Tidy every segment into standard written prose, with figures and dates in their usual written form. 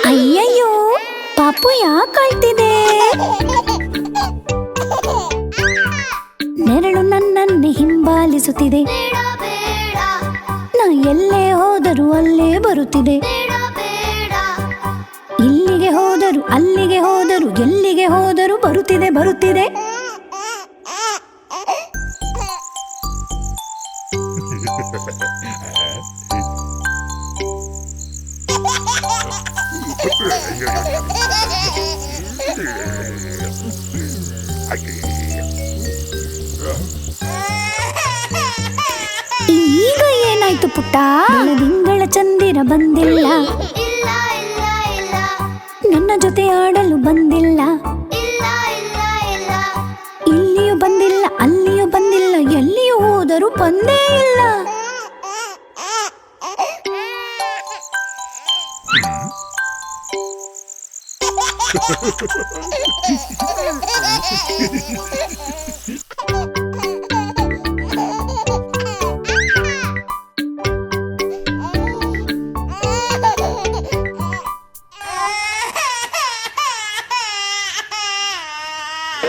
ಅಯ್ಯಯ್ಯೋ, ಪಾಪು ಯಾಕೆ ಅಳ್ತಿದೆ? ನೆರಳು ನನ್ನನ್ನೇ ಹಿಂಬಾಲಿಸುತ್ತಿದೆ. ನಾ ಎಲ್ಲೇ ಹೋದರೂ ಅಲ್ಲೇ ಬರುತ್ತಿದೆ. ಇಲ್ಲಿಗೆ ಹೋದರು ಅಲ್ಲಿಗೆ ಹೋದರು ಎಲ್ಲಿಗೆ ಹೋದರೂ ಬರುತ್ತಿದೆ ಬರುತ್ತಿದೆ. ಈಗ ಏನಾಯ್ತು ಪುಟ್ಟ? ತಿಂಗಳ ಚಂದಿರ ಬಂದಿಲ್ಲ, ನನ್ನ ಜೊತೆ ಆಡಲು ಬಂದಿಲ್ಲ. ಇಲ್ಲಿಯೂ ಬಂದಿಲ್ಲ ಅಲ್ಲಿಯೂ ಬಂದಿಲ್ಲ, ಎಲ್ಲಿಯೂ ಹೋದರೂ ಬಂದೇ ಇಲ್ಲ.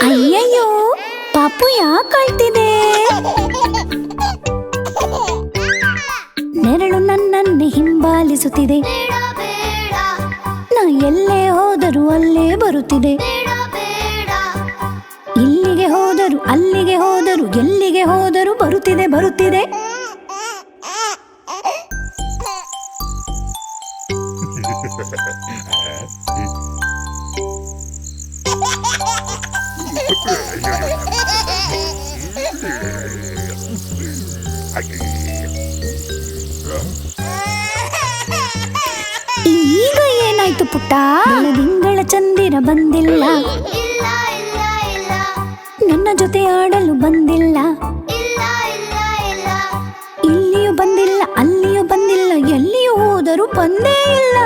ಅಯ್ಯಯ್ಯೋ, ಪಾಪು ಯಾಕೆ ಅಳ್ತಿದೆ? ನೆರಳು ನನ್ನನ್ನೇ ಹಿಂಬಾಲಿಸುತ್ತಿದೆ. ನಾ ಎಲ್ಲೇ ಹೋದರೂ ಅಲ್ಲೇ ಬರುತ್ತಿದೆ. ಇಲ್ಲಿಗೆ ಹೋದರು ಅಲ್ಲಿಗೆ ಹೋದರು ಎಲ್ಲಿಗೆ ಹೋದರೂ ಬರುತ್ತಿದೆ ಬರುತ್ತಿದೆ. ಈಗ ಏನಾಯ್ತು ಪುಟ್ಟ? ತಿಂಗಳ ಚಂದಿರ ಬಂದಿಲ್ಲ, ನನ್ನ ಜೊತೆ ಆಡಲು ಬಂದಿಲ್ಲ. ಇಲ್ಲಿಯೂ ಬಂದಿಲ್ಲ ಅಲ್ಲಿಯೂ ಬಂದಿಲ್ಲ, ಎಲ್ಲಿಯೂ ಹೋದರೂ ಬಂದೇ ಇಲ್ಲ.